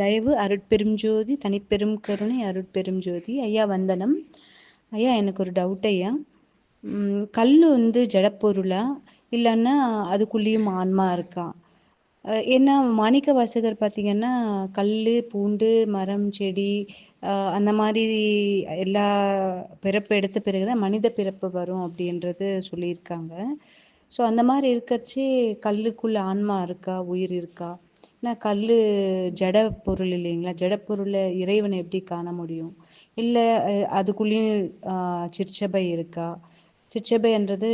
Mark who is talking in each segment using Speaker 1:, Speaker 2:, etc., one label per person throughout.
Speaker 1: தயவு அருட்பெரும் ஜோதி தனிப்பெரும் கருணை அருட்பெரும் ஜோதி. ஐயா வந்தனம். ஐயா எனக்கு ஒரு டவுட் ஐயா. கல் ஜடப்பொருளா இல்லைன்னா அதுக்குள்ளேயும் ஆன்மா இருக்கா? ஏன்னா மாணிக்க வாசகர் பார்த்தீங்கன்னா கல், பூண்டு, மரம், செடி அந்த மாதிரி எல்லா பிறப்பு எடுத்த பிறகுதான் மனித பிறப்பு வரும் அப்படின்றது சொல்லியிருக்காங்க. ஸோ அந்த மாதிரி இருக்கச்சு கல்லுக்குள்ள ஆன்மா இருக்கா, உயிர் இருக்கா? ஏன்னா கல் ஜட பொருள் இல்லைங்களா? ஜடப்பொருளை இறைவனை எப்படி காண முடியும்? இல்லை அதுக்குள்ளேயும் சிற்சபை இருக்கா? சிற்சபைன்றது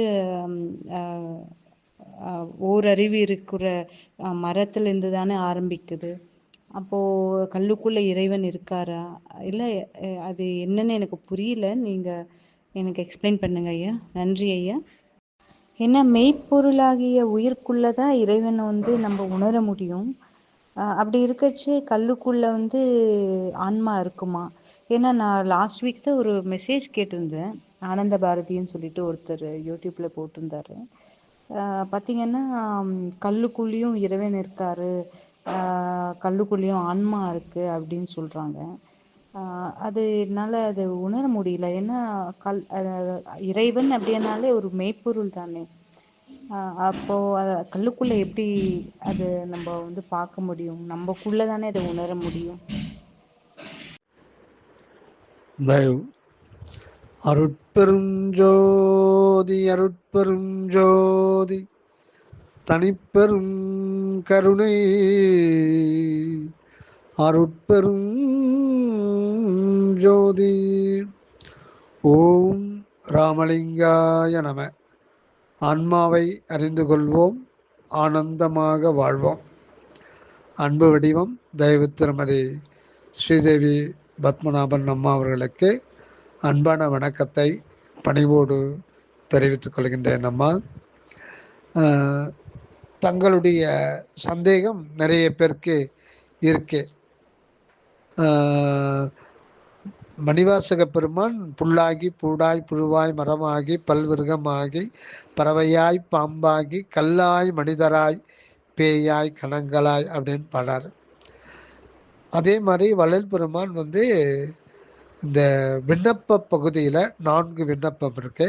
Speaker 1: ஓரறிவு இருக்கிற மரத்துல தானே ஆரம்பிக்குது. அப்போ கல்லுக்குள்ள இறைவன் இருக்காரா? இல்லை அது என்னன்னு எனக்கு புரியல. நீங்க எனக்கு எக்ஸ்பிளைன் பண்ணுங்க ஐயா. நன்றி ஐயா. ஏன்னா மெய்ப்பொருளாகிய உயிர்க்குள்ளதான் இறைவனை நம்ம உணர முடியும். அப்படி இருக்கச்சு கல்லுக்குள்ள ஆன்மா இருக்குமா? ஏன்னா நான் லாஸ்ட் வீக் தான் ஒரு மெசேஜ் கேட்டிருந்தேன். ஆனந்த பாரதின்னு சொல்லிட்டு ஒருத்தர் யூடியூப்ல போட்டிருந்தாரு. பார்த்தீங்கன்னா கல்லுக்குள்ளேயும் இறைவன் இருக்காரு, கல்லுக்குள்ளேயும் ஆன்மா இருக்கு அப்படின்னு சொல்றாங்க. அது என்னால் அது உணர முடியல. ஏன்னா இறைவன் அப்படின்னாலே ஒரு மெய்ப்பொருள் தானே. அப்போ கல்லுக்குள்ள எப்படி அது நம்ம பார்க்க முடியும்? நம்மக்குள்ள தானே அதை உணர முடியும்.
Speaker 2: அருட்பெருஞ்சோதி அருட்பெருஞ்சோதி தனிப்பெரும் கருணை அருட்பெரும் ஜோதி. ஓம் ராமலிங்காய நம. ஆன்மாவை அறிந்து கொள்வோம், ஆனந்தமாக வாழ்வோம். அன்பு வடிவம் தயவு திருமதி ஸ்ரீதேவி பத்மநாபன் அம்மா அவர்களுக்கு அன்பான வணக்கத்தை பணிவோடு தெரிவித்துக் கொள்கின்றேன். அம்மா, தங்களுடைய சந்தேகம் நிறைய பேருக்கு இருக்கு. மணிவாசக பெருமான் புல்லாகி பூடாய் புழுவாய் மரமாகி பல்விருகமாகி பறவையாய் பாம்பாகி கல்லாய் மனிதராய் பேயாய் கணங்களாய் அப்படின்னு பாடார். அதே மாதிரி வள்ளல் பெருமான் இந்த விண்ணப்ப பகுதியில் 4 விண்ணப்பம் இருக்கு.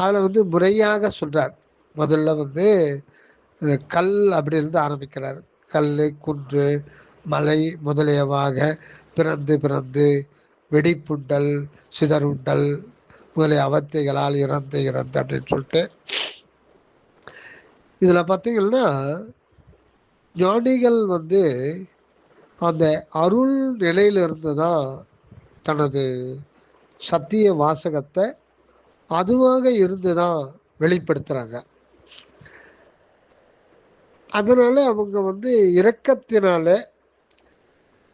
Speaker 2: அதில் முறையாக சொல்றார். முதல்ல கல் அப்படியிருந்து ஆரம்பிக்கிறார். கல், குன்று, மலை முதலியவாக பிறந்து பிறந்து வெடிப்புண்டல், சிதறுண்டல் முதலிய அவத்தைகளால் இறந்து அப்படின்னு சொல்லிட்டு, இதில் பார்த்தீங்கன்னா ஞானிகள் அந்த அருள் நிலையிலிருந்து தான் தனது சத்திய வாசகத்தை அதுவாக இருந்து தான் வெளிப்படுத்துகிறாங்க. அதனால அவங்க இரக்கத்தினால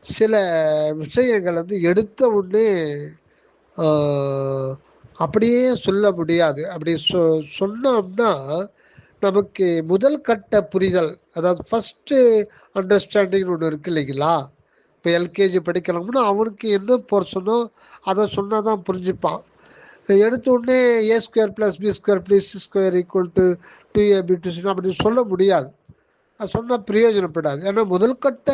Speaker 2: சில விஷயங்கள் எடுத்த உடனே அப்படியே சொல்ல முடியாது. அப்படி சொன்னோம்னா நமக்கு முதல் கட்ட புரிதல், அதாவது ஃபஸ்ட்டு அண்டர்ஸ்டாண்டிங் ஒன்று இருக்கு இல்லைங்களா? இப்போ எல்கேஜி படிக்கலாம்னா அவனுக்கு என்ன போர்ஷனோ அதை சொன்னால் தான் புரிஞ்சுப்பான். எடுத்த உடனே A² + B² + C² = 2AB அப்படின்னு சொல்ல முடியாது. அது சொன்னால் பிரயோஜனப்படாது. ஏன்னா முதல் கட்ட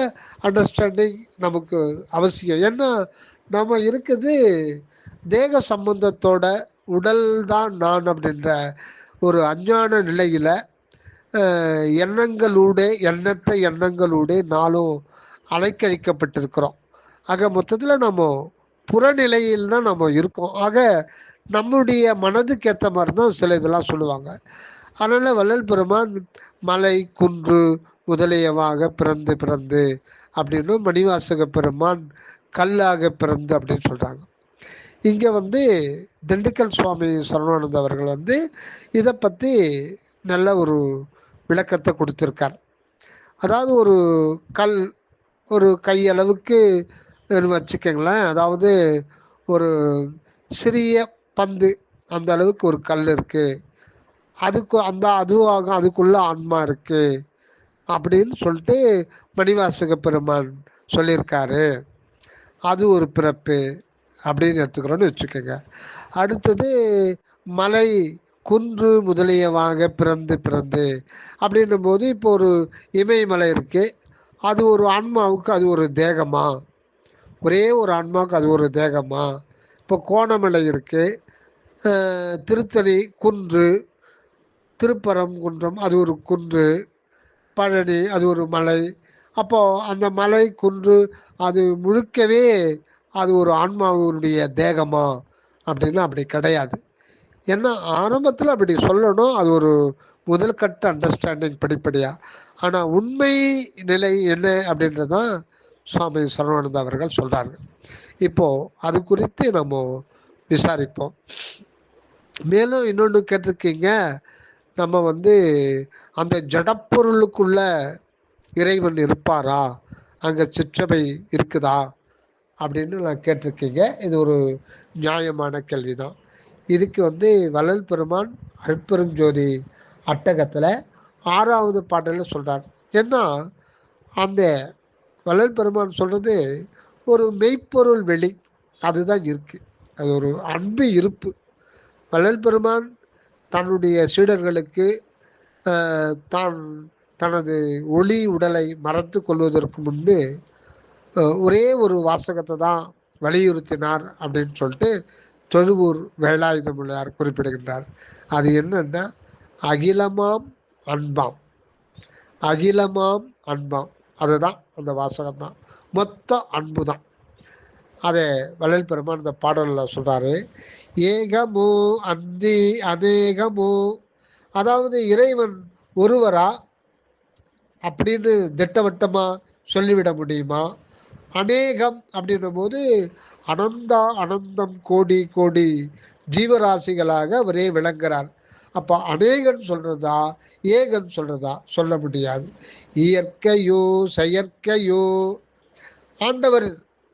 Speaker 2: அண்டர்ஸ்டாண்டிங் நமக்கு அவசியம். ஏன்னா நம்ம இருக்குது தேக சம்பந்தத்தோட, உடல் தான் நான் அப்படின்ற ஒரு அஞ்ஞான நிலையில் எண்ணற்ற எண்ணங்களூடே நாளும் அலைக்கழிக்கப்பட்டிருக்கிறோம். ஆக மொத்தத்தில் நம்ம புறநிலையில் தான் நம்ம இருக்கோம். ஆக நம்முடைய மனதுக்கு ஏற்ற மாதிரி தான் சில இதெல்லாம் சொல்லுவாங்க. அதனால் வள்ளல் பெருமான் மலை, குன்று முதலியவாக பிறந்து பிறந்து அப்படின்னு, மணிவாசக பெருமான் கல்லாக பிறந்து அப்படின்னு சொல்கிறாங்க. இங்கே திண்டுக்கல் சுவாமி சரவணானந்த அவர்கள் இதை பற்றி நல்ல ஒரு விளக்கத்தை கொடுத்துருக்கார். அதாவது ஒரு கல் ஒரு கையளவுக்கு வச்சுக்கங்களேன். அதாவது ஒரு சிறிய பந்து அந்த அளவுக்கு ஒரு கல் இருக்குது. அதுக்குள்ள ஆன்மா இருக்கு அப்படின்னு சொல்லிட்டு மணிவாசக பெருமான் சொல்லியிருக்காரு. அது ஒரு பிறப்பு அப்படின்னு எடுத்துக்கிறோன்னு வச்சுக்கோங்க. அடுத்தது மலை, குன்று முதலியவாக பிறந்து பிறந்து அப்படின்னும் போது, இப்போ ஒரு இமயமலை இருக்கு, அது ஒரு ஆன்மாவுக்கு அது ஒரு தேகமா? ஒரே ஒரு ஆன்மாவுக்கு அது ஒரு தேகமா? இப்போ கோணமலை இருக்கு, திருத்தணி குன்று, திருப்பரங்குன்றம் அது ஒரு குன்று, பழனி அது ஒரு மலை. அப்போ அந்த மலை குன்று அது முழுக்கவே அது ஒரு ஆன்மாவுடைய தேகமா அப்படின்னா அப்படி கிடையாது. ஏன்னா ஆரம்பத்தில் அப்படி சொல்லணும், அது ஒரு முதல் கட்ட அண்டர்ஸ்டாண்டிங் படிப்படியா. ஆனால் உண்மை நிலை என்ன அப்படின்றதான் சுவாமி சரவணானந்தா அவர்கள் சொல்றாங்க. இப்போ அது குறித்து நம்ம விசாரிப்போம். மேலும் இன்னொன்று கேட்டிருக்கீங்க, நம்ம அந்த ஜடப்பொருளுக்குள்ள இறைவன் இருப்பாரா, அங்கே சிற்றபை இருக்குதா அப்படின்னு நான் கேட்டிருக்கீங்க. இது ஒரு நியாயமான கேள்விதான். இதுக்கு வள்ளல் பெருமான் அருட்பெரும் ஜோதி அட்டகத்தில் 6வது பாடலில் சொல்கிறார். ஏன்னா அந்த வள்ளல் பெருமான் சொல்கிறது ஒரு மெய்ப்பொருள் வெளி, அதுதான் இருக்குது. அது ஒரு அன்பு இருப்பு. வள்ளல் பெருமான் தன்னுடைய சீடர்களுக்கு தான் தனது ஒளி உடலை மறைத்து கொள்வதற்கு முன்பு ஒரே ஒரு வாசகத்தை தான் வலியுறுத்தினார் அப்படின்னு சொல்லிட்டு தொழுவூர் வேலாயுத முள்ளையார் குறிப்பிடுகின்றார். அது என்னன்னா, அகிலமாம் அன்பாம், அகிலமாம் அன்பாம். அதுதான் அந்த வாசகம் தான், மொத்த அன்பு தான். அதை வள்ளல் பெருமான் இந்த பாடலில் சொல்றாரு. ஏகமோ அந்தி அநேகமோ, அதாவது இறைவன் ஒருவரா அப்படின்னு திட்டவட்டமா சொல்லிவிட முடியுமா? அநேகம் அப்படின்னும் போது அனந்தா அனந்தம் கோடி கோடி ஜீவராசிகளாக அவரே விளங்குறார். அப்போ அநேகன் சொல்றதா ஏகன் சொல்றதா சொல்ல முடியாது. இயற்கையோ செயற்கையோ, ஆண்டவர்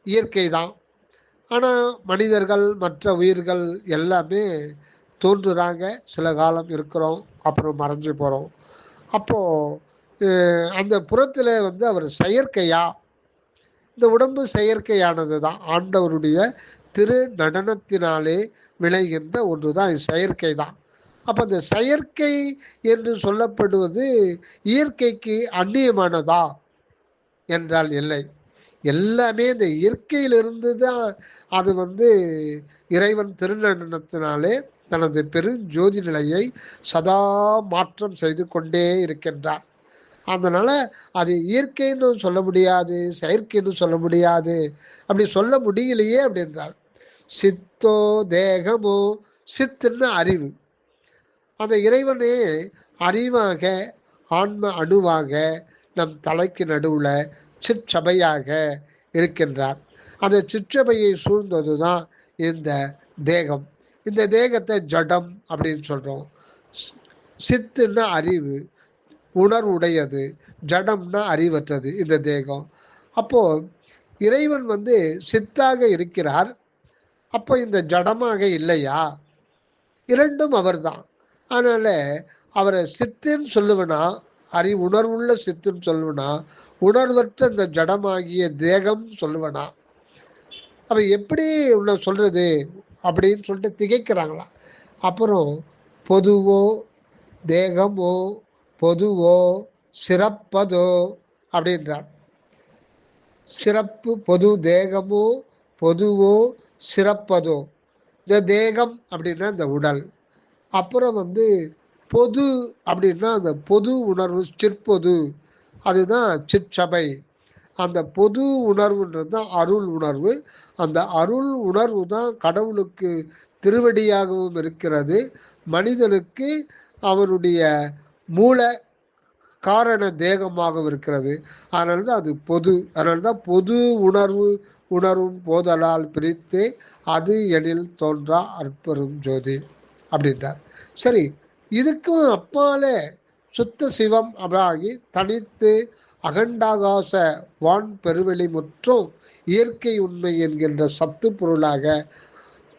Speaker 2: இயற்கை தான். ஆனால் மனிதர்கள் மற்ற உயிர்கள் எல்லாமே தோன்றுறாங்க, சில காலம் இருக்கிறோம், அப்புறம் மறைஞ்சு போகிறோம். அப்போது அந்த புறத்தில் அவர் செயற்கையா? இந்த உடம்பு செயற்கையானது தான், ஆண்டவருடைய திரு நடனத்தினாலே விளைகின்ற ஒன்று தான், செயற்கை தான். அப்போ அந்த செயற்கை என்று சொல்லப்படுவது இயற்கைக்கு அந்நியமானதா என்றால் இல்லை. எல்லாமே இந்த இயற்கையிலிருந்து தான் அது இறைவன் திருநடனத்தினாலே தனது பெருஞ்சோதி நிலையை சதா மாற்றம் செய்து கொண்டே இருக்கின்றார். அதனால அது இயற்கைன்னு சொல்ல முடியாது, செயற்கைன்னு சொல்ல முடியாது. அப்படி சொல்ல முடியலையே அப்படின்றார். சித்தோ தேகமோ, சித்துன்னு அறிவு. அந்த இறைவனே அறிவாக ஆன்ம அணுவாக நம் தலைக்கு நடுவில் சிற்றபையாக இருக்கின்றார். அந்த சிற்றபையை சூழ்ந்தது தான் இந்த தேகம். இந்த தேகத்தை ஜடம் அப்படின்னு சொல்கிறோம். சித்துன்னா அறிவு, உணர்வுடையது. ஜடம்னா அறிவற்றது இந்த தேகம். அப்போ இறைவன் சித்தாக இருக்கிறார். அப்போ இந்த ஜடமாக இல்லையா? இரண்டும் அவர்தான். அதனால அவரை சித்துன்னு சொல்லுவனா, உணர்வுள்ள சித்துன்னு சொல்லுவனா, உணர்வற்ற இந்த ஜடமாகிய தேகம் சொல்லுவனா? அவ எப்படி உன்னை சொல்றது அப்படின்னு சொல்லிட்டு திகைக்கிறாங்களா. அப்புறம் பொதுவோ தேகமோ பொதுவோ சிறப்பதோ அப்படின்றார். சிறப்பு பொது, தேகமோ பொதுவோ சிறப்பதோ. இந்த தேகம் அப்படின்னா இந்த உடல், அப்புறம் பொது அப்படின்னா அந்த பொது உணர்வு, சிற்பொது, அதுதான் சிற்றபை. அந்த பொது உணர்வுன்றது தான் அருள் உணர்வு. அந்த அருள் உணர்வு தான் கடவுளுக்கு திருவடியாகவும் இருக்கிறது, மனிதனுக்கு அவனுடைய மூல காரண தேகமாகவும் இருக்கிறது. அதனால தான் அது பொது. அதனால தான் பொது உணர்வு உணர்வும் போதலால் பிரித்து அது எனில் தோன்றா அற்பெரும் ஜோதி அப்படின்றார். சரி, இதுக்கும் அப்பாலே சுத்த சிவம் அதாகி தனித்து அகண்டாகாச வான் பெருவெளி முற்றும் இயற்கை உண்மை என்கின்ற சத்து பொருளாக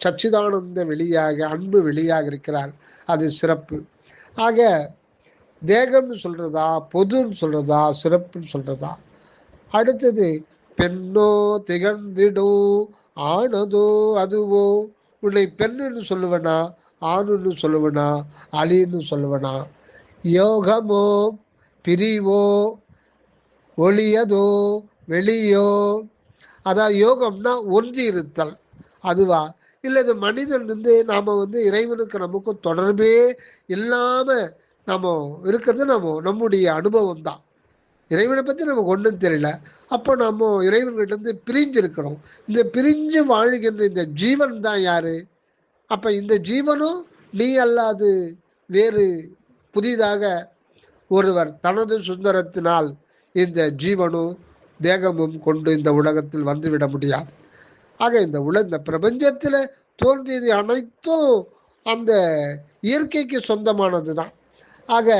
Speaker 2: சச்சிதானந்த வெளியாக அன்பு வெளியாக இருக்கிறார். அது சிறப்பு. ஆக தேகம்னு சொல்றதா, பொதுன்னு சொல்றதா, சிறப்புன்னு சொல்றதா? அடுத்தது பெண்ணோ திகழ்ந்திடோ ஆனதோ அதுவோ. உன்னை பெண்ணுன்னு சொல்லுவனா, ஆணுன்னு சொல்லுவனா, அலின்னு சொல்லுவனா? யோகமோ பிரிவோ, ஒளியதோ வெளியோ. அதான் யோகம்னா ஒன்றி இருத்தல், அதுவா? இல்லை இது மனிதன் நாம இறைவனுக்கு நமக்கும் தொடர்பே இல்லாம நாம இருக்கிறது நம்முடைய அனுபவம் தான். இறைவனை பத்தி நமக்கு ஒன்றும் தெரியல. அப்போ நம்ம இறைவன்கிட்ட பிரிஞ்சு இருக்கிறோம். இந்த பிரிஞ்சு வாழ்கின்ற இந்த ஜீவன் தான் யாரு? அப்ப இந்த ஜீவனும் நீ அல்லாது வேறு புதிதாக ஒருவர் தனது சுந்தரத்தினால் இந்த ஜீவனும் தேகமும் கொண்டு இந்த உலகத்தில் வந்துவிட முடியாது. ஆக இந்த பிரபஞ்சத்தில் தோன்றியது அனைத்தும் அந்த இயற்கைக்கு சொந்தமானது தான். ஆக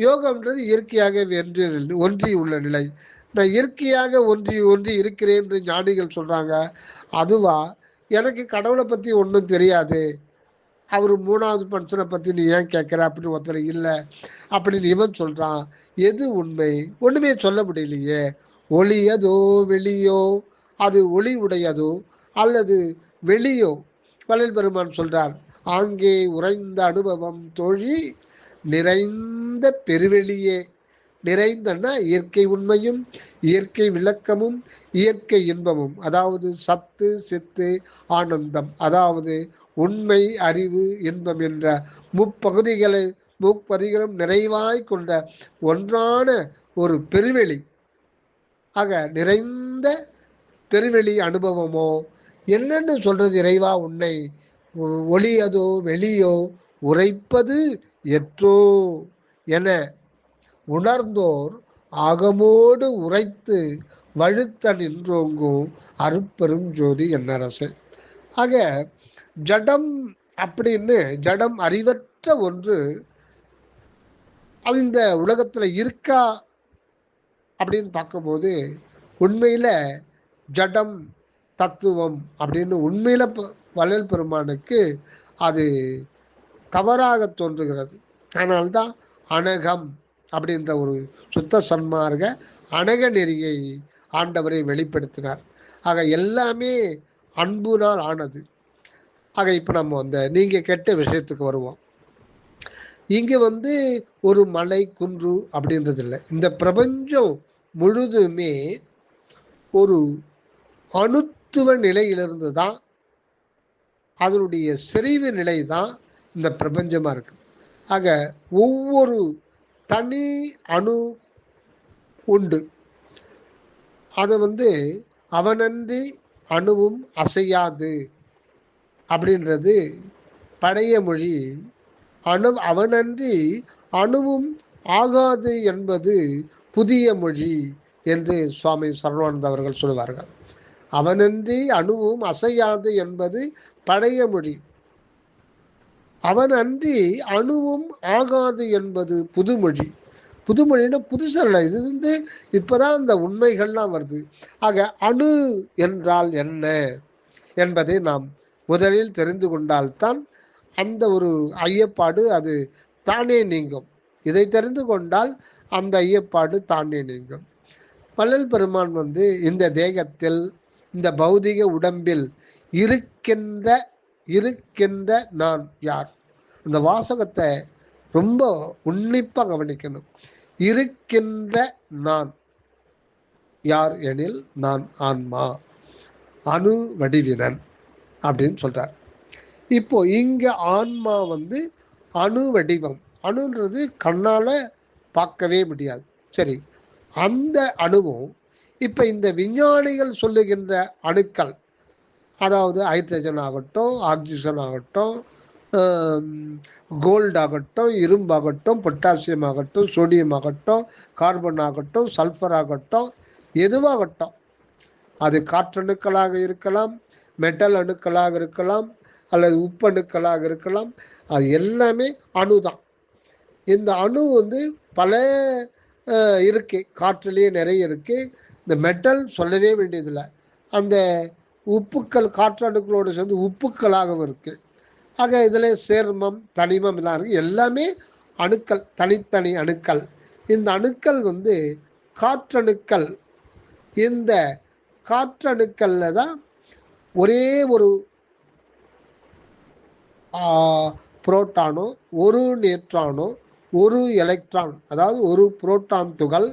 Speaker 2: யோகம்ன்றது இயற்கையாக ஒன்றி உள்ள நிலை. நான் இயற்கையாக ஒன்றி இருக்கிறேன் என்று ஞானிகள் சொல்றாங்க. அதுவா? எனக்கு கடவுளை பத்தி ஒன்றும் தெரியாது, அவர் மூணாவது மனுஷனை பத்தி நீ ஏன் கேட்கிற அப்படின்னு ஒருத்தர் இல்லை அப்படின்னு இவன் சொல்றான். எது உண்மை? ஒண்ணுமே சொல்ல முடியலையே. ஒளியதோ வெளியோ, அது ஒளி உடையதோ அல்லது வெளியோ? வள்ளல் பெருமான் சொல்றார், ஆங்கே உறைந்த அனுபவம் தோழி நிறைந்த பெருவெளியே. நிறைந்தன்னா இயற்கை உண்மையும் இயற்கை விளக்கமும் இயற்கை இன்பமும், அதாவது சத்து சித்து ஆனந்தம், அதாவது உண்மை அறிவு இன்பம் என்ற முப்பகுதிகளும் நிறைவாய் கொண்ட ஒன்றான ஒரு பெருவெளி. ஆக நிறைந்த பெருவெளி அனுபவமோ என்னன்னு சொல்றது இறைவா உன்னை? ஒளியதோ வெளியோ உரைப்பது எற்றோ என உணர்ந்தோர் ஆகமோடு உரைத்து வழுத்த நின்றோங்கும் அருட்பெரும் ஜோதி என்னரசு. ஆக ஜடம் அப்படின்னு, ஜடம் அறிவற்ற ஒன்று அது இந்த உலகத்துல இருக்கா அப்படின்னு பார்க்கும்போது உண்மையில ஜடம் தத்துவம் அப்படின்னு உண்மையில வள்ளல் பெருமானுக்கு அது தவறாக தோன்றுகிறது. அதனால்தான் அனகம் அப்படின்ற ஒரு சுத்த சன்மார்க்க அனக நெறியை ஆண்டவரை வெளிப்படுத்தினார். ஆக எல்லாமே அன்புனால் ஆனது. ஆக இப்ப நம்ம நீங்க கேட்ட விஷயத்துக்கு வருவோம். இங்க ஒரு மலை குன்று அப்படின்றது இல்லை. இந்த பிரபஞ்சம் முழுதுமே ஒரு அணுத்துவ நிலையிலிருந்து தான், அதனுடைய செறிவு நிலை தான் இந்த பிரபஞ்சமா இருக்கு. ஆக ஒவ்வொரு தனி அணு உண்டு. அதை அவனன்றி அணுவும் அசையாது அப்படின்றது பழைய மொழி. அவனன்றி அணுவும் ஆகாது என்பது புதிய மொழி என்று சுவாமி சரவானந்த அவர்கள் சொல்லுவார்கள். அவனன்றி அணுவும் அசையாது என்பது பழைய மொழி. அவன் அன்றி அணுவும் ஆகாது என்பது புதுமொழி. புதுமொழின்னா புதுசல்ல, இது இப்பதான் இந்த உண்மைகள்லாம் வருது. ஆக அணு என்றால் என்ன என்பதை நாம் முதலில் தெரிந்து கொண்டால்தான் அந்த ஒரு ஐயப்பாடு அது தானே நீங்கும். இதை தெரிந்து கொண்டால் அந்த ஐயப்பாடு தானே நீங்கும். வள்ளல் பெருமான் இந்த தேகத்தில், இந்த பௌதிக உடம்பில் இருக்கின்ற நான் யார்? அந்த வாசகத்தை ரொம்ப உன்னிப்பா கவனிக்கணும். இருக்கின்ற நான் யார் எனில் நான் ஆன்மா, அணு வடிவினன் அப்படின்னு சொல்றார். இப்போ இங்க ஆன்மா அணு வடிவம். அணுன்றது கண்ணால பார்க்கவே முடியாது. சரி, அந்த அணுவும் இப்ப இந்த விஞ்ஞானிகள் சொல்லுகின்ற அணுக்கள், அதாவது ஹைட்ரஜன் ஆகட்டும், ஆக்சிஜன் ஆகட்டும், கோல்டு ஆகட்டும், இரும்பாகட்டும், பொட்டாசியம் ஆகட்டும், சோடியம் ஆகட்டும், கார்பன் ஆகட்டும், சல்ஃபர் ஆகட்டும், எதுவாகட்டும், அது காற்றணுக்களாக இருக்கலாம், மெட்டல் அணுக்களாக இருக்கலாம், அல்லது உப்பணுக்களாக இருக்கலாம். அது எல்லாமே அணுதான். இந்த அணு பல இருக்கு, காற்றுலேயே நிறைய இருக்கு. இந்த மெட்டல் சொல்லவே வேண்டியதில்லை. அந்த உப்புக்கள் காற்றணுக்களோடு சேர்ந்து உப்புக்களாகவும் இருக்கு. ஆக இதில் சேர்மம் தனிமம் எல்லாம் இருக்கு. எல்லாமே அணுக்கள், தனித்தனி அணுக்கள். இந்த அணுக்கள் காற்றணுக்கள். இந்த காற்றணுக்கள்ல தான் ஒரே ஒரு புரோட்டானோ, ஒரு நியூட்ரானோ, ஒரு எலக்ட்ரான், அதாவது ஒரு புரோட்டான் துகள்,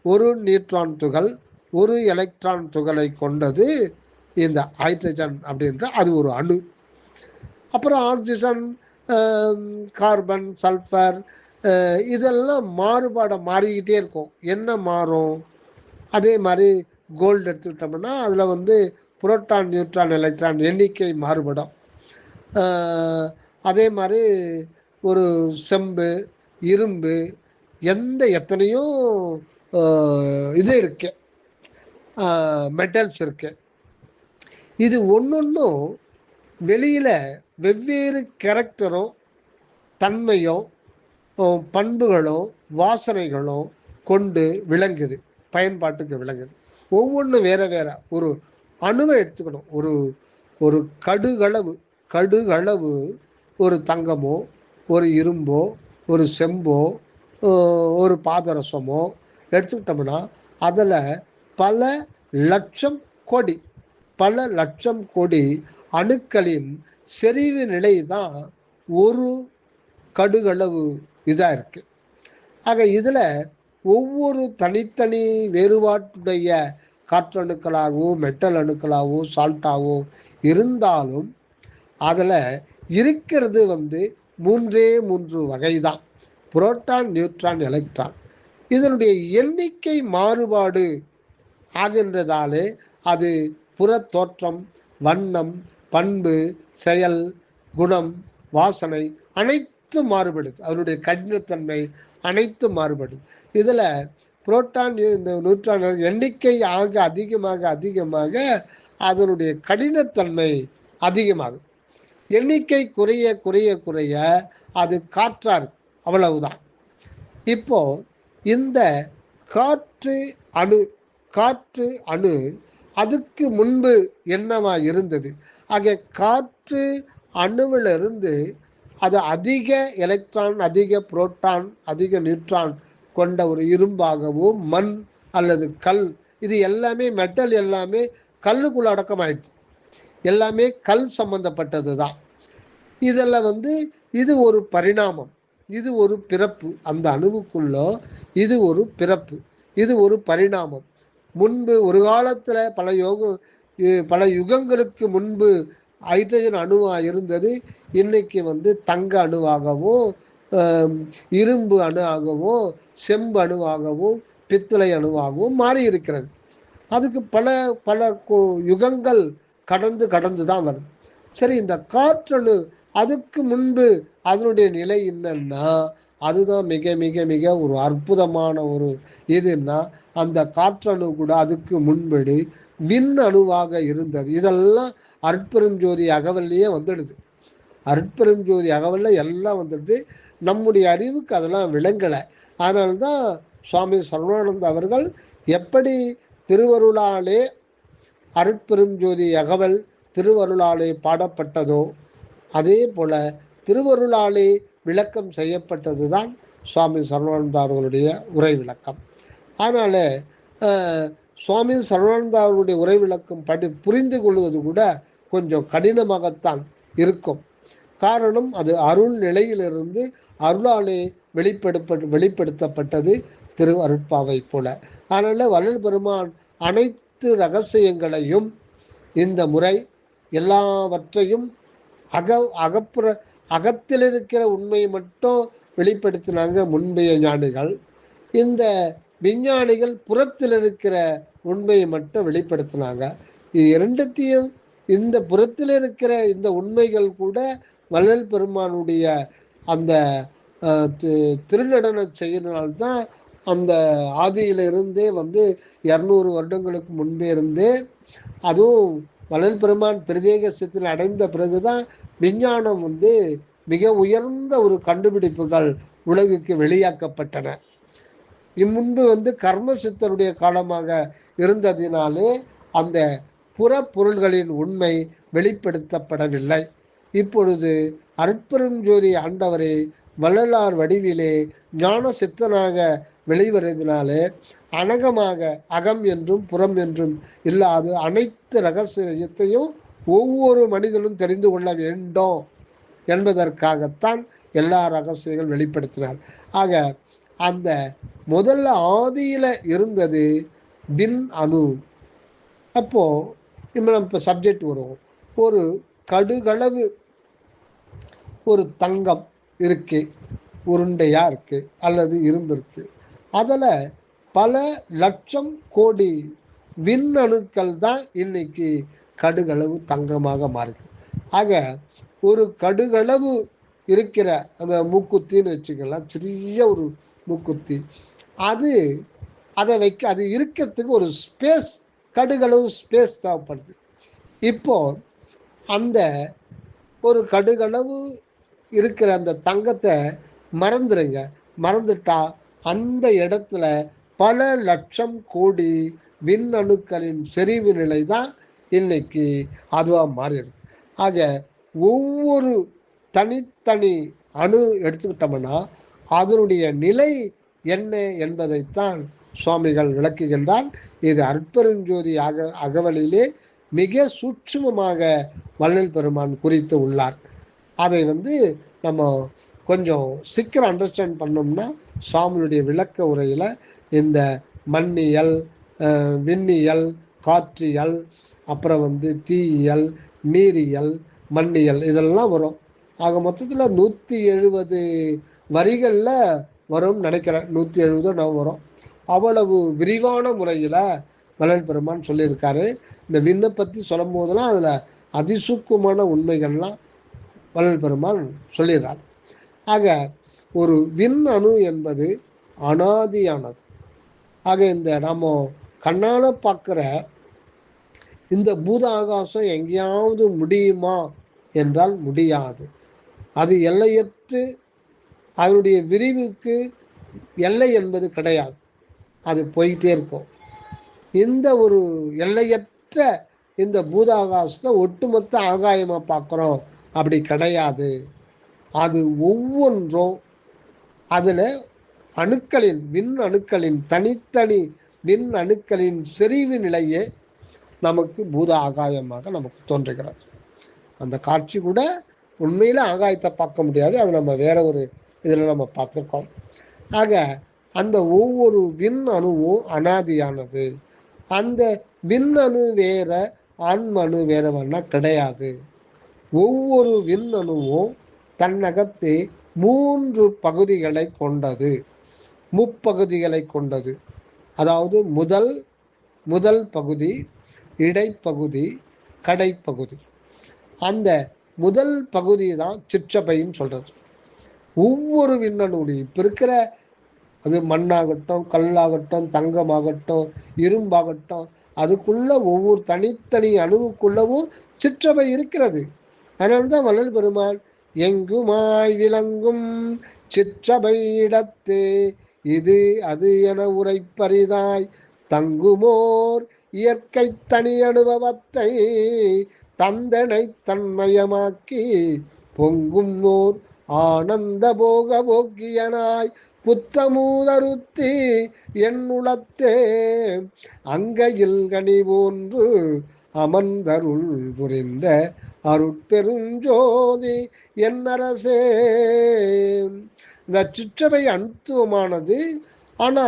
Speaker 2: ஒரு நியூட்ரான் துகள், ஒரு எலக்ட்ரான் துகளை கொண்டது இந்த ஹைட்ரஜன் அப்படின்ற அது ஒரு அணு. அப்புறம் ஆக்சிஜன், கார்பன், சல்ஃபர், இதெல்லாம் மாறிக்கிட்டே இருக்கும். என்ன மாறும்? அதே மாதிரி கோல்டு எடுத்துக்கிட்டோம்னா அதில் வந்து புரோட்டான், நியூட்ரான், எலக்ட்ரான் எண்ணிக்கை மாறுபடும். அதே மாதிரி ஒரு செம்பு, இரும்பு, எத்தனையோ இது இருக்கு, மெட்டல்ஸ் இருக்கு. இது ஒன்னொன்னும் வெளியில வெவ்வேறு கேரக்டரும் தன்மையும் பண்புகளும் வாசனைகளும் கொண்டு விளங்குது, பயன்பாட்டுக்கு விளங்குது. ஒவ்வொன்றும் வேற வேற. ஒரு அணுவை எடுத்துக்கணும். ஒரு கடுகளவு ஒரு தங்கமோ, ஒரு இரும்போ, ஒரு செம்போ, ஒரு பாதரசமோ எடுத்துக்கிட்டோம்னா அதில் பல லட்சம் கோடி அணுக்களின் செறிவு நிலை தான் ஒரு கடுகளவு இதாக இருக்கு. ஆக இதில் ஒவ்வொரு தனித்தனி வேறுபாட்டுடைய காற்றணுக்களாகவோ, மெட்டல் அணுக்களாகவோ, சால்ட்டாவோ இருந்தாலும் அதில் இருக்கிறது வந்து 3 வகை தான்: புரோட்டான், நியூட்ரான், எலக்ட்ரான். இதனுடைய எண்ணிக்கை மாறுபாடு ஆகின்றதாலே அது புற தோற்றம், வண்ணம், பண்பு, செயல், குணம், வாசனை அனைத்தும் மாறுபடுது. அதனுடைய கடினத்தன்மை அனைத்தும் மாறுபடுது. இதில் புரோட்டான், இந்த நியூட்ரான் எண்ணிக்கை அதிகமாக அதனுடைய கடினத்தன்மை அதிகமாகுது. எண்ணிக்கை குறைய அது காற்றா இருக்கு, அவ்வளவுதான். இப்போ இந்த காற்று அணு அதுக்கு முன்பு என்னவா இருந்தது? ஆக காற்று அணுவிலிருந்து அது அதிக எலக்ட்ரான், அதிக புரோட்டான், அதிக நியூட்ரான் கொண்ட ஒரு இரும்பாகவோ, மண் அல்லது கல், இது எல்லாமே மெட்டல், எல்லாமே கல்லுக்குள்ள அடக்கமாயிடுச்சு. எல்லாமே கல் சம்பந்தப்பட்டது தான். இதெல்லாம் வந்து இது ஒரு பரிணாமம், இது ஒரு பிறப்பு. அந்த அணுவுக்குள்ள இது ஒரு பிறப்பு, இது ஒரு பரிணாமம். முன்பு ஒரு காலத்தில் பல யுகங்களுக்கு முன்பு ஹைட்ரஜன் அணுவா இருந்தது. இன்னைக்கு வந்து தங்க அணுவாகவோ, இரும்பு அணுவாகவோ, செம்பு அணுவாகவோ, பித்தளை அணுவாகவோ மாறி இருக்கிறது. அதுக்கு பல யுகங்கள் கடந்து தான் வருது. சரி, இந்த காற்றணு அதுக்கு முன்பு அதனுடைய நிலை என்னன்னா, அதுதான் மிக மிக மிக ஒரு அற்புதமான ஒரு இதுன்னா, அந்த காற்றணு கூட அதுக்கு முன்படி விண் அணுவாக இருந்தது. இதெல்லாம் அருட்பெருஞ்சோதி அகவல்லையே வந்துடுது. அருட்பெருஞ்சோதி அகவல்ல எல்லாம் வந்துடுது. நம்முடைய அறிவுக்கு அதெல்லாம் விளங்கலை. அதனால்தான் சுவாமி சரவணானந்த அவர்கள் எப்படி திருவருளாலே அருட்பெருஞ்சோதி அகவல் திருவருளாலே பாடப்பட்டதோ அதே போல திருவருளாலே விளக்கம் செய்யப்பட்டது தான் சுவாமி சரவணானந்த அவர்களுடைய உரை விளக்கம். அதனால சுவாமி சரவணானந்த அவர்களுடைய உரை விளக்கம் புரிந்து கொள்வது கூட கொஞ்சம் கடினமாகத்தான் இருக்கும். காரணம், அது அருள் நிலையிலிருந்து அருளாலே வெளிப்படுத்தப்பட்டது திரு அருட்பாவை போல. அதனால வள்ளல் பெருமான் அனைத்து ரகசியங்களையும் இந்த முறை எல்லாவற்றையும் அகத்தில் இருக்கிற உண்மையை மட்டும் வெளிப்படுத்தினாங்க முன்பைய ஞானிகள். இந்த விஞ்ஞானிகள் புறத்தில் இருக்கிற உண்மையை மட்டும் வெளிப்படுத்தினாங்க. இது இரண்டுத்தையும், இந்த புறத்தில் இருக்கிற இந்த உண்மைகள் கூட வள்ளல் பெருமானுடைய அந்த திருநடன செய்யறதுனால்தான் அந்த ஆதியிலிருந்தே வந்து 200 வருடங்களுக்கு முன்பே இருந்தே, அதுவும் வள்ளல் பெருமான் திருதேகசத்தில் அடைந்த பிறகுதான் விஞ்ஞானம் வந்து மிக உயர்ந்த ஒரு கண்டுபிடிப்புகள் உலகுக்கு வெளியாக்கப்பட்டன. இம்முன்பு வந்து கர்ம சித்தருடைய காலமாக இருந்ததினாலே அந்த புற பொருள்களின் உண்மை வெளிப்படுத்தப்படவில்லை. இப்பொழுது அருட்பெருஞ்சோதி ஆண்டவரே வள்ளலார் வடிவிலே ஞான சித்தனாக வெளிவருவதனாலே அனகமாக அகம் என்றும் புறம் என்றும் இல்லாது அனைத்து ரகசியத்தையும் ஒவ்வொரு மனிதனும் தெரிந்து கொள்ள வேண்டும் என்பதற்காகத்தான் எல்லா ரகசியங்கள் வெளிப்படுத்தினார். ஆக அந்த முதல்ல ஆதியில இருந்தது விண் அணு. அப்போ நம்ம இப்போ சப்ஜெக்ட் வரும். ஒரு கடுகளவு ஒரு தங்கம் இருக்கு, உருண்டையா இருக்கு அல்லது இரும்பு இருக்கு. அதில் பல லட்சம் கோடி விண்ணணுக்கள் தான் இன்னைக்கு கடுகளவு தங்கமாக மாறுது. ஆக ஒரு கடுகளவு இருக்கிற அந்த மூக்குத்தின்னு வச்சுக்கலாம், சிறிய ஒரு மூக்குத்தி, அது இருக்கிறதுக்கு ஒரு ஸ்பேஸ், கடுகளவு ஸ்பேஸ் தேவைப்படுது. இப்போ அந்த ஒரு கடுகளவு இருக்கிற அந்த தங்கத்தை மறந்துட்டா அந்த இடத்துல பல லட்சம் கோடி விண்ணணுக்களின் செறிவு நிலை தான் இன்னைக்கு அதுவா மாறி இருக்கு. ஆக ஒவ்வொரு தனித்தனி அணு எடுத்துக்கிட்டோம்னா அதனுடைய நிலை என்ன என்பதைத்தான் சுவாமிகள் விளக்குகின்றார். இது அற்பெருஞ்சோதி அகவலிலே மிக சூட்சுமமாக வள்ளல் பெருமான் குறித்து உள்ளார். அதை நம்ம கொஞ்சம் சீக்கிரம் அண்டர்ஸ்டாண்ட் பண்ணோம்னா சுவாமியுடைய விளக்க உரையில் இந்த மண்ணியல், விண்ணியல், காற்றியல், அப்புறம் தீயியல், நீரியல், மண்ணியல் இதெல்லாம் வரும். ஆக மொத்தத்தில் 170 வரிகளில் வரும்னு நினைக்கிறேன். 170 வரும். அவ்வளவு விரிவான முறையில் வள்ளல் பெருமான் சொல்லியிருக்காரு. இந்த விண்ணை பற்றி சொல்லும் போதெல்லாம் அதில் அதிசூக்குமான உண்மைகள்லாம் வள்ளல் பெருமான் சொல்லிடுறார். ஆக ஒரு விண் அணு என்பது அனாதியானது. ஆக இந்த நம்ம கண்ணால் பார்க்குற இந்த பூத ஆகாசம் எங்கேயாவது முடியுமா என்றால் முடியாது. அது எல்லையற்று, அதனுடைய விரிவுக்கு எல்லை என்பது கிடையாது. அது போயிட்டே இருக்கும். இந்த ஒரு எல்லையற்ற இந்த பூத ஆகாசத்தை ஒட்டுமொத்த ஆகாயமாக பார்க்குறோம் அப்படி கிடையாது. அது ஒவ்வொன்றும் அதில் விண் அணுக்களின் தனித்தனி விண் அணுக்களின் செறிவு நிலையே நமக்கு பூத ஆகாயமாக நமக்கு தோன்றுகிறது. அந்த காட்சி கூட உண்மையில் ஆகாயத்தை பார்க்க முடியாது. அது நம்ம வேற ஒரு இதில் நம்ம பார்த்துருக்கோம். ஆக அந்த ஒவ்வொரு விண் அணுவும் அனாதியானது. அந்த விண் அணு வேற, ஆன்மணு வேறவன்னா கிடையாது. ஒவ்வொரு விண் அணுவும் தன்னகத்தே 3 பகுதிகளை கொண்டது, முப்பகுதிகளை கொண்டது. அதாவது முதல் பகுதி, இடைப்பகுதி, கடைப்பகுதி. அந்த முதல் பகுதி தான் சிற்றபைன்னு சொல்றது. ஒவ்வொரு விண்ணணுடைய இப்போ இருக்கிற அது மண்ணாகட்டும், கல்லாகட்டும், தங்கமாகட்டும், இரும்பாகட்டும், அதுக்குள்ள ஒவ்வொரு தனித்தனி அணுவுக்குள்ளவும் சிற்றபை இருக்கிறது. அதனால்தான் வள்ளல் பெருமான் எங்குமாய் விளங்கும் சிற்றபை இடத்தே இது அது என உரைப்பரிதாய் தங்குமோர் இயற்கை தனி அனுபவத்தை தந்தனை தன்மயமாக்கி பொங்கும் ஓர் ஆனந்த போக போக்கியனாய் புத்தமூதருத்தி என்னுளத்தே அங்கையில் கனி போன்று அமர்ந்தருள் புரிந்த அருட்பெருஞ்சோதி என்னரசே. இந்த சிற்றபை அனுத்துவமானது. ஆனா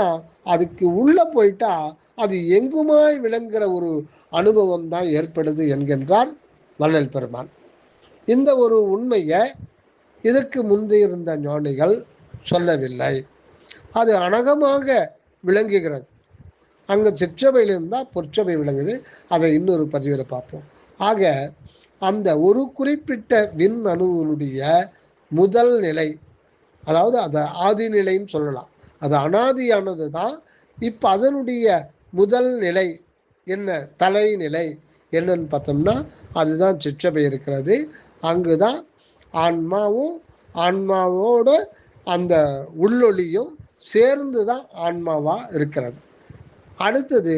Speaker 2: அதுக்கு உள்ள போயிட்டா அது எங்குமாய் விளங்குகிற ஒரு அனுபவம் தான் ஏற்படுது என்கின்றார் வள்ளல் பெருமான். இந்த ஒரு உண்மையை இதற்கு முந்திருந்த ஞானிகள் சொல்லவில்லை. அது அனகமாக விளங்குகிறது. அங்கே சிற்றபையில் இருந்தால் பொற்சபை விளங்குது. அதை இன்னொரு பதிவில் பார்ப்போம். ஆக அந்த ஒரு குறிப்பிட்ட விண் அணுவினுடைய முதல் நிலை, அதாவது அதை ஆதி நிலைன்னு சொல்லலாம், அது அனாதியானது தான். இப்போ அதனுடைய முதல் நிலை என்ன, தலைநிலை என்னன்னு பார்த்தோம்னா அதுதான் சிற்றபை இருக்கிறது. அங்குதான் ஆன்மாவும் ஆன்மாவோட அந்த உள்ளொளியும் சேர்ந்து தான் ஆன்மாவா இருக்கிறது. அடுத்தது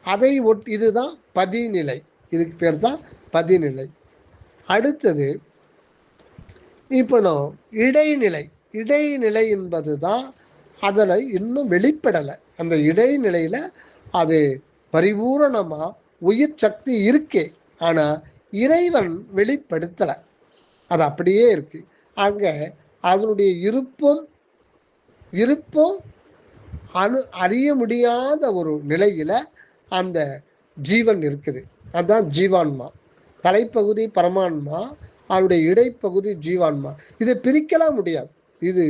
Speaker 2: அதை இதுதான் பதிநிலை. இதுக்கு பேர் தான் பதிநிலை. அடுத்தது இப்போ நான் இடைநிலை என்பது தான் அதில் இன்னும் வெளிப்படலை. அந்த இடைநிலையில் அது பரிபூரணமாக உயிர் சக்தி இருக்கே, ஆனால் இறைவன் வெளிப்படுத்தலை. அது அப்படியே இருக்கு. அங்கே அதனுடைய இருப்பும் இருப்பும் அறிய முடியாத ஒரு நிலையில அந்த ஜீவன் இருக்குது. அதுதான் ஜீவான்மா. தலைப்பகுதி பரமான்மா, அவருடைய இடைப்பகுதி ஜீவான்மா. இதை பிரிக்கலாம் முடியாது. இது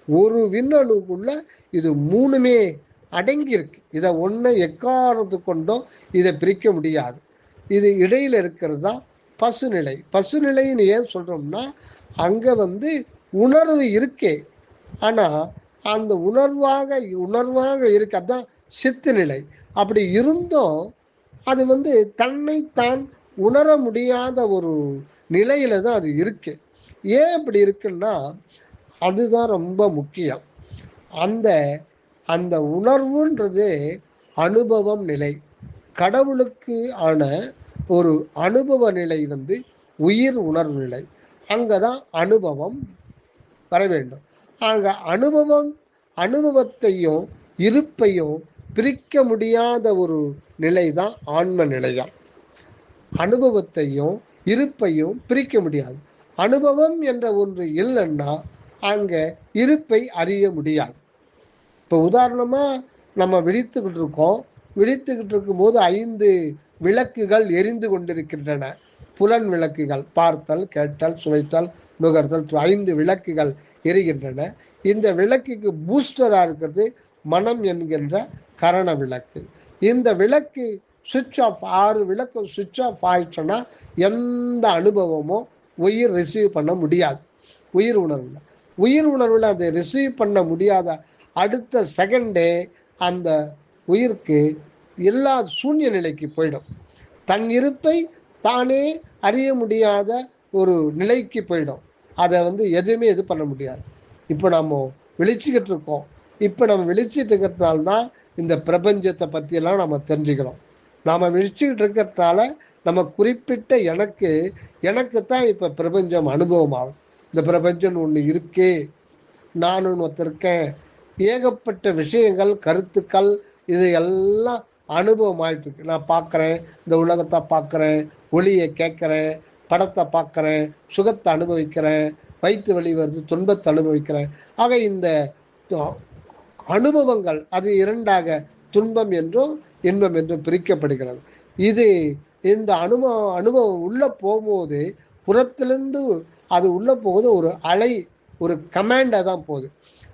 Speaker 2: ஒரு விண்ணணுக்குள்ள இது மூணுமே அடங்கி இருக்கு. இதை ஒன்றை எக்காரணத்து கொண்டும் இதை பிரிக்க முடியாது. இது இடையில இருக்கிறது தான் பசுநிலை. பசுநிலைன்னு ஏன் சொல்றோம்னா, அங்க உணர்வு இருக்கே, ஆனா அந்த உணர்வாக இருக்கு. அதுதான் சித்து நிலை. அப்படி இருந்தும் அது தன்னைத்தான் உணர முடியாத ஒரு நிலையில தான் அது இருக்கு. ஏன் அப்படி இருக்குன்னா, அதுதான் ரொம்ப முக்கியம். அந்த அந்த உணர்வுன்றது அனுபவம் நிலை. கடவுளுக்கு ஆன ஒரு அனுபவ நிலை உயிர் உணர்வு நிலை. அங்கதான் அனுபவம் வர வேண்டும். ஆக அனுபவத்தையும் இருப்பையும் பிரிக்க முடியாத ஒரு நிலை தான் ஆன்ம நிலையா. அனுபவத்தையும் இருப்பையும் பிரிக்க முடியாது. அனுபவம் என்ற ஒன்று இல்லைன்னா அங்க இருப்பை அறிய முடியாது. இப்போ உதாரணமா நம்ம விழித்துக்கிட்டு இருக்கோம். விழித்துக்கிட்டு இருக்கும்போது 5 விளக்குகள் எரிந்து கொண்டிருக்கின்றன. புலன் விளக்குகள், பார்த்தல், கேட்டல், சுவைத்தல், நுகர்தல், 5 விளக்குகள் எரிகின்றன. இந்த விளக்குக்கு பூஸ்டரா இருக்கிறது மனம் என்கின்ற கரண விளக்கு. இந்த விளக்கு சுவிட்ச் ஆஃப், 6 விளக்கு சுவிட்ச் ஆஃப் ஆயிடுச்சுன்னா எந்த அனுபவமும் உயிர் ரிசீவ் பண்ண முடியாது. உயிர் உணர்வுல அதை ரிசீவ் பண்ண முடியாத அடுத்த செகண்டே அந்த உயிருக்கு எல்லா சூன்ய நிலைக்கு போயிடும். தன் இருப்பை தானே அறிய முடியாத ஒரு நிலைக்கு போயிடும். அதை எதுவுமே இது பண்ண முடியாது. இப்போ நம்ம விழிச்சுக்கிட்டு இருக்கோம். இப்போ நம்ம விழிச்சிட்டு இருக்கிறதுனால தான் இந்த பிரபஞ்சத்தை பற்றியெல்லாம் நம்ம தெரிஞ்சுக்கிறோம். நாம் விழிச்சுக்கிட்டு இருக்கிறதுனால நம்ம குறிப்பிட்ட எனக்கு தான் இப்போ பிரபஞ்சம் அனுபவம் ஆகும். இந்த பிரபஞ்சம் ஒன்று இருக்கே, நானுன்னு ஒருத்தருக்கேன், ஏகப்பட்ட விஷயங்கள், கருத்துக்கள், இது எல்லாம் அனுபவம் ஆயிட்டு இருக்கு. நான் பார்க்குறேன், இந்த உலகத்தை பார்க்குறேன், ஒளியை கேட்குறேன், படத்தை பார்க்குறேன், சுகத்தை அனுபவிக்கிறேன், வயிற்று வலி வருது, துன்பத்தை அனுபவிக்கிறேன். ஆக இந்த அனுபவங்கள் அது இரண்டாக துன்பம் என்றும் இன்பம் என்றும் பிரிக்கப்படுகிறது. இந்த அனுபவம் உள்ள போகும்போது புறத்திலிருந்து அது உள்ள போகுது, ஒரு அலை, ஒரு கமாண்டா தான் போகுது.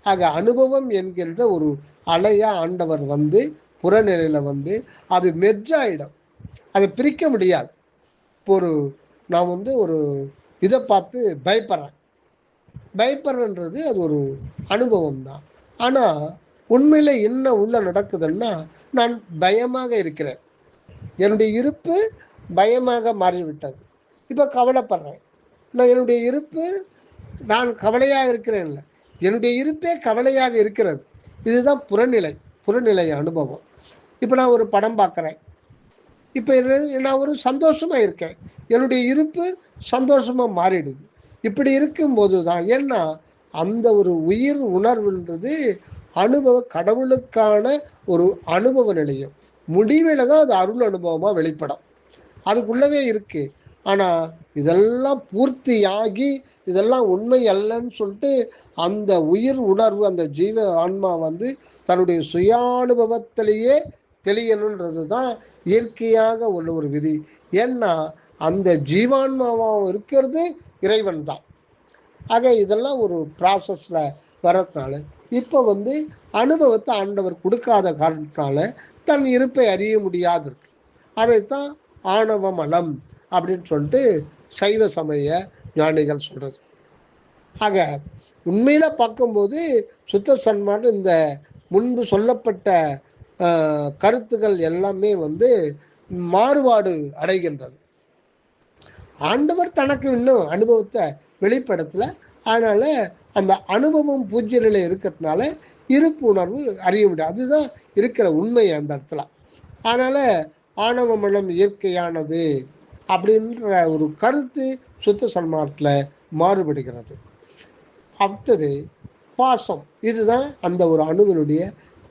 Speaker 2: ஆக அனுபவம் என்கின்ற ஒரு அலையா ஆண்டவர் புறநிலையில அது மெர்ஜாயிடும். அதை பிரிக்க முடியாது. இப்போ நான் ஒரு இதை பார்த்து பயப்படுறேன்றது அது ஒரு அனுபவம் தான். ஆனா உண்மையில என்ன உள்ள நடக்குதுன்னா, நான் பயமாக இருக்கிறேன், என்னுடைய இருப்பு பயமாக மாறிவிட்டது. இப்ப கவலைப்படுறேன், என்னுடைய இருப்பு, நான் கவலையாக இருக்கிறேன், என்னுடைய இருப்பே கவலையாக இருக்கிறது. இதுதான் புறநிலை அனுபவம். இப்ப நான் ஒரு படம் பார்க்கிறேன், இப்ப நான் ஒரு சந்தோஷமா இருக்கேன், என்னுடைய இருப்பு சந்தோஷமா மாறிடுது. இப்படி இருக்கும்போது தான், ஏன்னா அந்த ஒரு உயிர் உணர்வுன்றது கடவுளுக்கான ஒரு அனுபவ நிலையம். முடிவில தான் அது அருள் அனுபவமா வெளிப்படும். அதுக்குள்ளவே இருக்கு. ஆனா இதெல்லாம் பூர்த்தியாகி இதெல்லாம் உண்மை அல்லன்னு சொல்லிட்டு அந்த உயிர் உணர்வு, அந்த ஜீவ ஆன்மா தன்னுடைய சுயானுபவத்திலேயே தெளியணுன்றது தான் இயற்கையாக உள்ள ஒரு விதி. ஏன்னா அந்த ஜீவான்மாவும் இருக்கிறது இறைவன் தான். ஆக இதெல்லாம் ஒரு ப்ராசஸ்ல வரதுனால இப்ப அனுபவத்தை ஆண்டவர் கொடுக்காத காரணத்தினால தன் இருப்பை அறிய முடியாது இருக்கு. அதைத்தான் ஆணவ மலம் அப்படின்னு சொல்லிட்டு சைவ சமய ஞானிகள் சொல்றது. ஆக உண்மையில பார்க்கும்போது சுத்த சன்மார்க்க இந்த முன்பு சொல்லப்பட்ட கருத்துக்கள் எல்லாமே மாறுபாடு அடைகின்றது. ஆண்டவர் தனக்கு இன்னும் அனுபவத்தை வெளிப்படுத்தல. அதனால அந்த அனுபவம் பூஜ்ய நிலை இருக்கிறதுனால இருப்பு உணர்வு அறிய முடியாது. அதுதான் இருக்கிற உண்மை அந்த இடத்துல. அதனால ஆணவ மனம் இயற்கையானது அப்படின்ற ஒரு கருத்து சுத்த சன்மார்க்கத்துல மாறுபடுகிறது. அடுத்தது பாசம். இதுதான் அந்த ஒரு அணுவினுடைய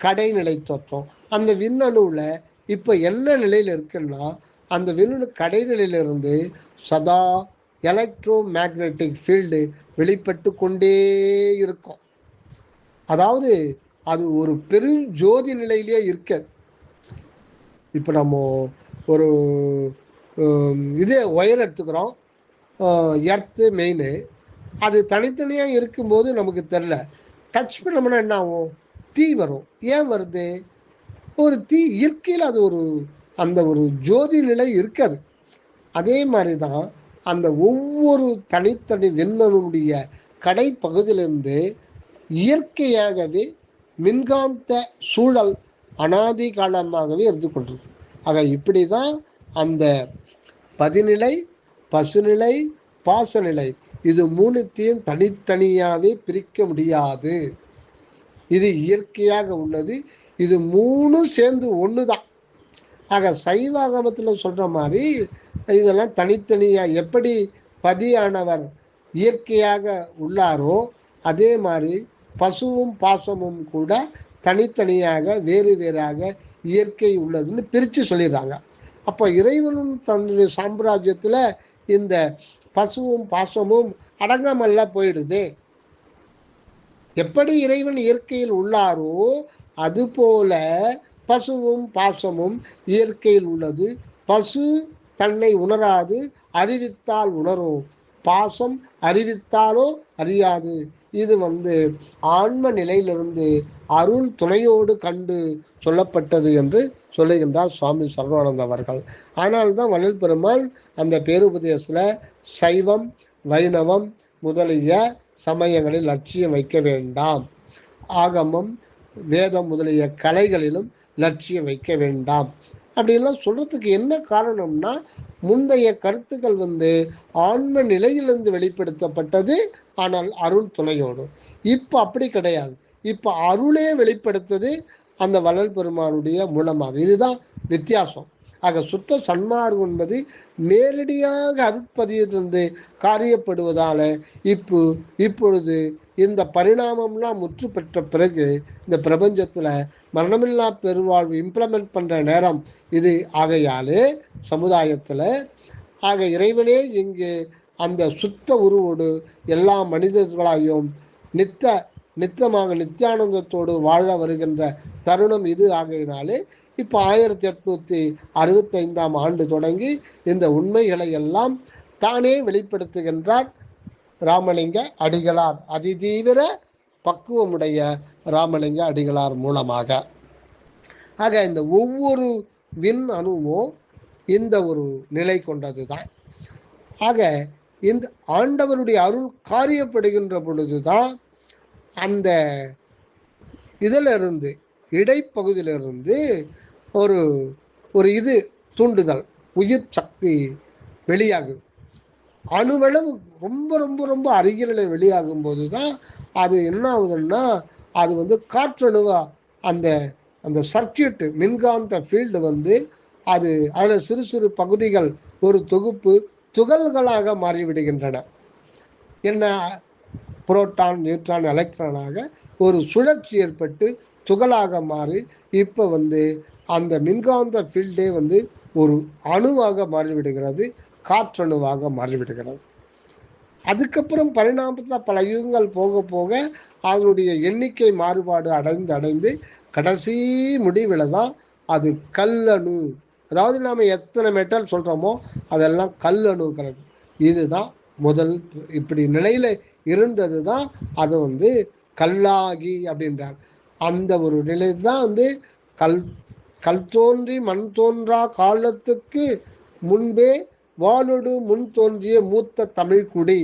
Speaker 2: கடைநிலை தோற்றம். அந்த விண்ணணுவில் இப்போ என்ன நிலையில் இருக்குன்னா, அந்த விண்ணணு கடைநிலையிலிருந்து சதா எலக்ட்ரோ மேக்னெட்டிக் ஃபீல்டு வெளிப்பட்டு கொண்டே இருக்கும். அதாவது அது ஒரு பெருஞ்சோதி நிலையிலேயே இருக்க. இப்போ நம்ம ஒரு இதே ஒயர் எடுத்துக்கிறோம், எர்த்து மெயின், அது தனித்தனியாக இருக்கும்போது நமக்கு தெரில. டச் பண்ணோம்னா என்ன ஆகும்? தீ வரும். ஏன் வருது? ஒரு தீ இயற்கையில் அது ஒரு அந்த ஒரு ஜோதி நிலை இருக்காது. அதே மாதிரி தான் அந்த ஒவ்வொரு தனித்தனி விண்மனுடைய கடைப்பகுதியிலிருந்து இயற்கையாகவே மின்காந்த சூழல் அனாதி காலமாகவே இருந்து கொண்டிருக்கு. ஆக இப்படி தான் அந்த பதிநிலை, பசுநிலை, பாசநிலை இது மூணுத்தையும் தனித்தனியாகவே பிரிக்க முடியாது. இது இயற்கையாக உள்ளது. இது மூணும் சேர்ந்து ஒன்று தான். ஆக சைவாகமத்தில் சொல்கிற மாதிரி இதெல்லாம் தனித்தனியாக எப்படி பதியானவர் இயற்கையாக உள்ளாரோ அதே மாதிரி பசுவும் பாசமும் கூட தனித்தனியாக வேறு வேறாக இயற்கை உள்ளதுன்னு பிரித்து சொல்லிடுறாங்க. அப்போ இறைவனும் தன்னுடைய சாம்ராஜ்யத்தில் இந்த பசுவும் பாசமும் அடங்காமல்லாம் போயிடுது. எப்படி இறைவன் இயற்கையில் உள்ளாரோ அதுபோல பசுவும் பாசமும் இயற்கையில் உள்ளது. பசு தன்னை உணராது, அறிவித்தால் உணரும். பாசம் அறிவித்தாலோ அறியாது. இது ஆன்ம நிலையிலிருந்து அருள் துணையோடு கண்டு சொல்லப்பட்டது என்று சொல்லுகின்றார் சுவாமி சரவானந்த அவர்கள். ஆனால்தான் வள்ளல் பெருமான் அந்த பேருபதேசத்தில் சைவம், வைணவம் முதலிய சமயங்களில் லட்சியம் வைக்க வேண்டாம், ஆகமம், வேதம் முதலிய கலைகளிலும் லட்சியம் வைக்க வேண்டாம் அப்படின்லாம் சொல்றதுக்கு என்ன காரணம்னா, முந்தைய கருத்துக்கள் ஆன்ம நிலையிலிருந்து வெளிப்படுத்தப்பட்டது. ஆனால் அருள் துணையோடு. இப்போ அப்படி கிடையாது. இப்போ அருளே வெளிப்படுத்தது அந்த வள்ளல் பெருமானுடைய மூலமாக. இதுதான் வித்தியாசம். ஆக சுத்த சன்மார்க்கம் என்பது நேரடியாக அருட்பதியிலிருந்து காரியப்படுவதால இப்பொழுது இந்த பரிணாமம்லாம் முற்று பெற்ற பிறகு இந்த பிரபஞ்சத்தில் மரணமில்லா பெருவாழ்வு இம்ப்ளிமெண்ட் பண்ணுற நேரம் இது. ஆகையாலே சமுதாயத்தில் இறைவனே இங்கு அந்த சுத்த உருவோடு எல்லா மனிதர்களாயும் நித்தமாக நித்தியானந்தத்தோடு வாழ வருகின்ற தருணம் இது. ஆகையினாலே இப்போ 1865ஆம் ஆண்டு தொடங்கி இந்த உண்மைகளை எல்லாம் தானே வெளிப்படுத்துகின்றார் ராமலிங்க அடிகளார், அதிதீவிர பக்குவமுடைய ராமலிங்க அடிகளார் மூலமாக. ஆக இந்த ஒவ்வொரு விண் அணுவும் இந்த ஒரு நிலை கொண்டது தான். ஆக இந்த ஆண்டவருடைய அருள் காரியப்படுகின்ற பொழுதுதான் அந்த இதிலிருந்து இடைப்பகுதியிலிருந்து ஒரு இது தூண்டுதல், உயிர் சக்தி வெளியாகுது. அணுவளவு ரொம்ப ரொம்ப ரொம்ப அருகில வெளியாகும் போது தான் அது என்ன ஆகுதுன்னா, அது காற்றணுவா அந்த அந்த சர்க்கியூட் மின்காந்த ஃபீல்டு அது அதில் சிறு சிறு பகுதிகள் ஒரு தொகுப்பு துகள்களாக மாறிவிடுகின்றன. என்ன, புரோட்டான், நியூட்ரான், எலக்ட்ரானாக ஒரு சுழற்சி ஏற்பட்டு துகளாக மாறி இப்போ அந்த மின்காந்த ஃபீல்டே ஒரு அணுவாக மாறிவிடுகிறது, காற்றணுவாக மாறிவிடுகிறது. அதுக்கப்புறம் பரிணாமத்தில் பல யுகங்கள் போக போக அதனுடைய எண்ணிக்கை மாறுபாடு அடைந்து கடைசி முடிவில் தான் அது கல்லணு. அதாவது நாம் எத்தனை மெட்டல் சொல்கிறோமோ அதெல்லாம் கல்லணுக்கிறது. இதுதான் முதல் இப்படி நிலையில் இருந்தது தான் அது கல்லாகி அப்படின்றார். அந்த ஒரு நிலை தான் கல் தோன்றி மண் தோன்றா காலத்துக்கு முன்பே வாளொடு முன் தோன்றிய மூத்த தமிழ்குடி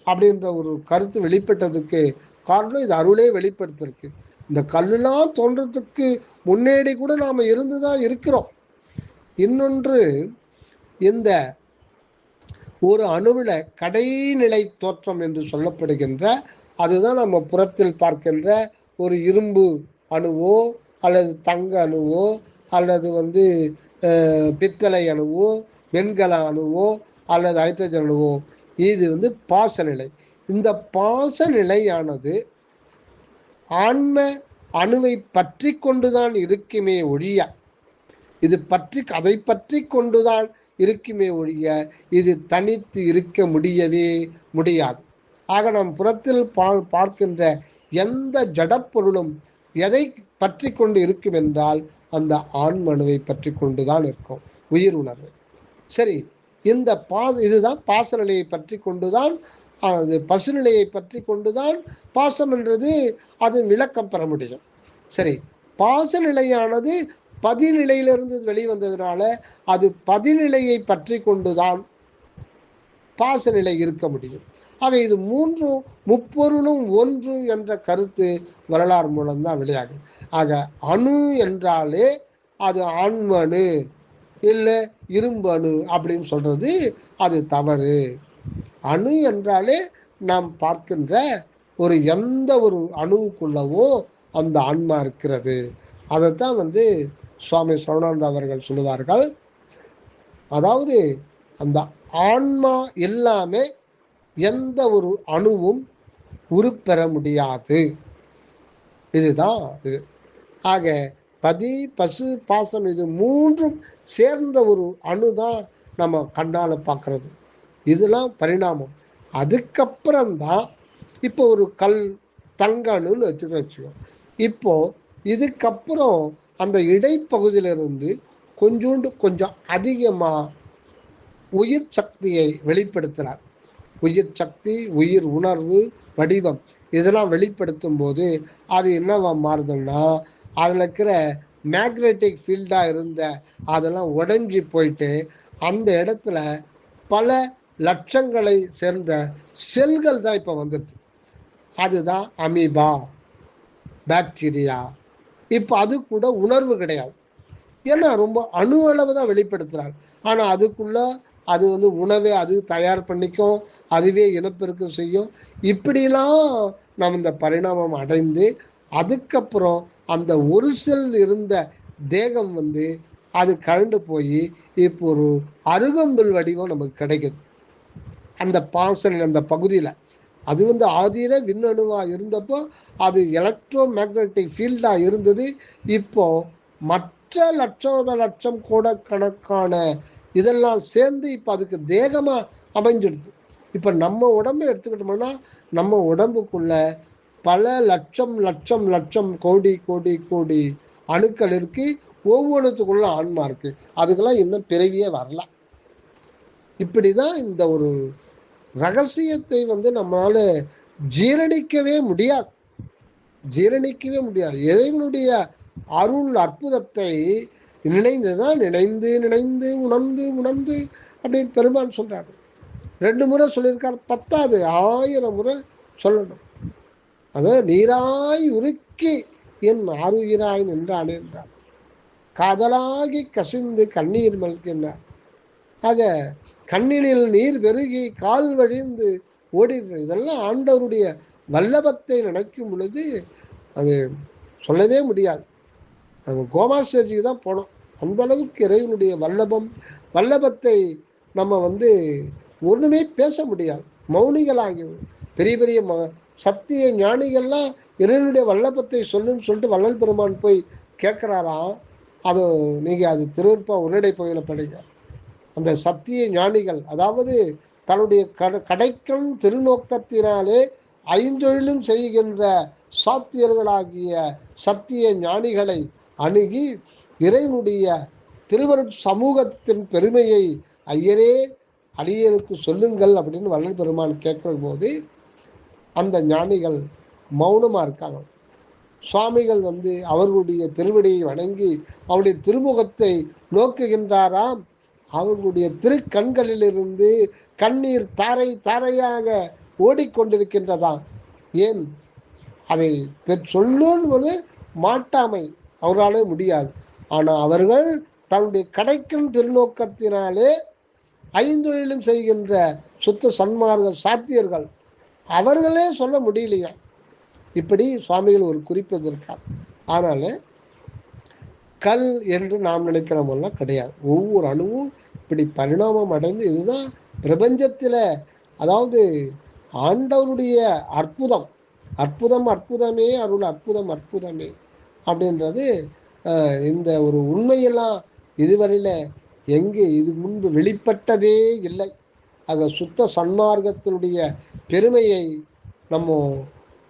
Speaker 2: அப்படின்ற ஒரு கருத்து வெளிப்பட்டதுக்கு காரணம் இது அருளே வெளிப்படுத்திருக்கு. இந்த கல்லுலாம் தோன்றதுக்கு முன்னேடி கூட நாம் இருந்து தான் இருக்கிறோம். இன்னொன்று, இந்த ஒரு அணுவில் கடைநிலை தோற்றம் என்று சொல்லப்படுகின்ற அதுதான் நம்ம புறத்தில் பார்க்கின்ற ஒரு இரும்பு அணுவோ அல்லது தங்க அணுவோ அல்லது பித்தளை அணுவோ வெண்கல அணுவோ அல்லது ஹைட்ரஜன் அணுவோ, இது பாசநிலை. இந்த பாசநிலையானது ஆன்ம அணுவை பற்றி கொண்டுதான் இருக்குமே ஒழிய, இது அதை பற்றி கொண்டுதான் இருக்குமே ஒழிய இது தனித்து இருக்க முடியவே முடியாது. ஆக நாம் புறத்தில் பார்க்கின்ற எந்த ஜடப்பொருளும் எதை பற்றி கொண்டு இருக்கும் என்றால் அந்த ஆண்மனுவை பற்றி கொண்டுதான் இருக்கும் உயிர் உணர்வு. சரி, இந்த இதுதான் பாசநிலையை பற்றி கொண்டுதான், அது பசுநிலையை பற்றி கொண்டுதான் பாசம் என்றது அது விளக்கம் பெற முடியும். சரி, பாசநிலையானது பதிநிலையிலிருந்து வெளிவந்ததுனால அது பதிநிலையை பற்றி கொண்டுதான் பாசநிலை இருக்க முடியும். ஆக இது மூன்றும் முப்பொருளும் ஒன்று என்ற கருத்து வரலாறு மூலம்தான் வெளியாகும். ஆக அணு என்றாலே அது ஆண்மணு இல்லை இரும்பு அணு அப்படின்னு சொல்றது அது தவறு. அணு என்றாலே நாம் பார்க்கின்ற ஒரு எந்த ஒரு அணுவுக்குள்ளவோ அந்த ஆன்மா இருக்கிறது. அதைத்தான் சுவாமி சரவணானந்த அவர்கள் சொல்லுவார்கள். அதாவது அந்த ஆன்மா எல்லாமே எந்த ஒரு அணுவும் உருப்பெற முடியாது. இதுதான் இது. ஆக பதி பசு பாசம் இது மூன்றும் சேர்ந்த ஒரு அணுதான் நம்ம கண்ணால பார்க்கறது. இதெல்லாம் பரிணாமம். அதுக்கப்புறம்தான் இப்போ ஒரு கல் தங்க அணுன்னு வச்சுக்கோ. இப்போ இதுக்கப்புறம் அந்த இடைப்பகுதியிலிருந்து கொஞ்சம் அதிகமா உயிர் சக்தியை வெளிப்படுத்துறார். உயிர் சக்தி, உயிர் உணர்வு, வடிவம் இதெல்லாம் வெளிப்படுத்தும் போது அது என்னவா மாறுதுன்னா அதில் இருக்கிற மேக்னெட்டிக் ஃபீல்டா இருந்த அதெல்லாம் உடைஞ்சி போயிட்டு அந்த இடத்துல பல லட்சங்களை சேர்ந்த செல்கள் தான் இப்போ வந்துடுது. அதுதான் அமீபா, பாக்டீரியா. இப்போ அது கூட உணர்வு கிடையாது. ஏன்னா ரொம்ப அணு அளவு தான் வெளிப்படுத்துறாங்க. ஆனால் அதுக்குள்ள அது உணவை அது தயார் பண்ணிக்கும், அதுவே இனப்பெருக்கம் செய்யும். இப்படிலாம் நம்ம இந்த பரிணாமம் அடைந்து அதுக்கப்புறம் அந்த ஒரு செல் இருந்த தேகம் அது கழண்டு போய் இப்போ ஒரு அருகம்புல் வடிவம் நமக்கு கிடைக்குது. அந்த பாசனில் அந்த பகுதியில் அது ஆதியில விண்ணணுவா இருந்தப்போ அது எலக்ட்ரோ மேக்னெட்டிக் ஃபீல்டா இருந்தது. இப்போ மற்ற லட்சம் கோடிக்கணக்கான இதெல்லாம் சேர்ந்து இப்போ அதுக்கு தேகமா அமைஞ்சிடுது. இப்போ நம்ம உடம்பை எடுத்துக்கிட்டோம்னா நம்ம உடம்புக்குள்ள பல லட்சம் கோடி அணுக்கள் இருக்கு. ஒவ்வொன்றுத்துக்குள்ள ஆன்மா இருக்கு. அதுக்கெல்லாம் இன்னும் பிறவியே வரல. இப்படிதான் இந்த ஒரு ரகசியத்தை நம்மளால ஜீரணிக்கவே முடியாது. இறைவனுடைய அருள் அற்புதத்தை நினைந்து உணர்ந்து அப்படின்னு பெருமான் சொல்றாரு. 2 முறை சொல்லியிருக்கார், 10வது 1000 முறை சொல்லணும். அதாவது நீராய் உருக்கி என் ஆருயிராய் நின்றான் என்றார். காதலாகி கசிந்து கண்ணீர் மல்கின்றார். ஆக கண்ணினில் நீர் பெருகி கால் வழிந்து ஓடிடுற இதெல்லாம் ஆண்டவருடைய வல்லபத்தை நினைக்கும் பொழுது அது சொல்லவே முடியாது. நம்ம கோமா ஸ்டேஜுக்கு தான் போனோம். அந்த அளவுக்கு இறைவனுடைய வல்லபத்தை நம்ம ஒண்ணுமே பேச முடியாது. மௌனிகளாகி பெரிய பெரிய சத்திய ஞானிகள்லாம் இறைவனுடைய வல்லபத்தை சொல்லுன்னு சொல்லிட்டு வள்ளல் பெருமான் போய் கேட்கிறாராம். அது நீங்க அது திருவிற்பா உரைநடை பகுதியில் படிங்க. அந்த சத்திய ஞானிகள் அதாவது தன்னுடைய கடைக்கும் திருநோக்கத்தினாலே ஐந்தொழிலும் செய்கின்ற சாத்தியர்களாகிய சத்திய ஞானிகளை அணுகி இறைவனுடைய திருவருட் சமூகத்தின் பெருமையை ஐயரே அடியனுக்கு சொல்லுங்கள் அப்படின்னு வள்ளல் பெருமான் கேட்கிற போது அந்த ஞானிகள் மௌனமா இருக்காங்க. சுவாமிகள் அவர்களுடைய திருவடியை வணங்கி அவருடைய திருமுகத்தை நோக்குகின்றாராம். அவர்களுடைய திருக்கண்களிலிருந்து கண்ணீர் தாரை தாரையாக ஓடிக்கொண்டிருக்கின்றதாம். ஏன் அதை சொல்லும்போது மாட்டாமை அவராலே முடியாது. ஆனால் அவர்கள் தன்னுடைய கடைக்கும் திருநோக்கத்தினாலே ஐந்தொழிலும் செய்கின்ற சுத்த சன்மார்க்க சாத்தியர்கள் அவர்களே சொல்ல முடியலையா. இப்படி சுவாமிகள் ஒரு குறிப்பிட்டிருக்கார். அதனால கல் என்று நாம் நினைக்கிறோமெல்லாம் கிடையாது. ஒவ்வொரு அணுவும் இப்படி பரிணாமம் அடைந்து இதுதான் பிரபஞ்சத்தில், அதாவது ஆண்டவருடைய அற்புதமே அருள் அற்புதமே அப்படின்றது இந்த ஒரு உண்மையெல்லாம் இதுவரையில் எங்கே இது முன்பு வெளிப்பட்டதே இல்லை. ஆக சுத்த சன்மார்க்கத்தினுடைய பெருமையை நம்ம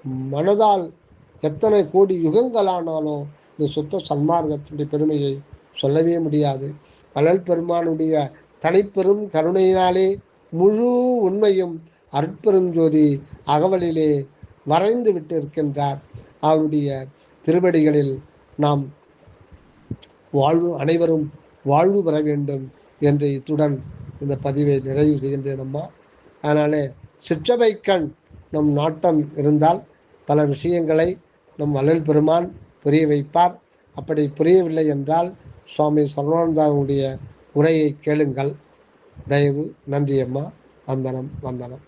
Speaker 2: மனதால் எத்தனை கோடி யுகங்களானாலும் இந்த சுத்த சன்மார்க்கத்தினுடைய பெருமையை சொல்லவே முடியாது. வள்ளல் பெருமானுடைய தனிப்பெரும் கருணையினாலே முழு உண்மையும் அருட்பெரும் ஜோதி அகவலிலே வரைந்து விட்டு இருக்கின்றார். அவருடைய திருவடிகளில் நாம் அனைவரும் வாழ்வு பெற வேண்டும் என்று இத்துடன் இந்த பதிவை நிறைவு செய்கின்றேன் அம்மா. அதனாலே சிற்றபைக்கண் நம் நாட்டம் இருந்தால் பல விஷயங்களை நம் வள்ளல் பெருமான் புரிய வைப்பார். அப்படி புரியவில்லை என்றால் சுவாமி சர்வானந்தாவுடைய உரையை கேளுங்கள். தயவு. நன்றி அம்மா. வந்தனம் வந்தனம்.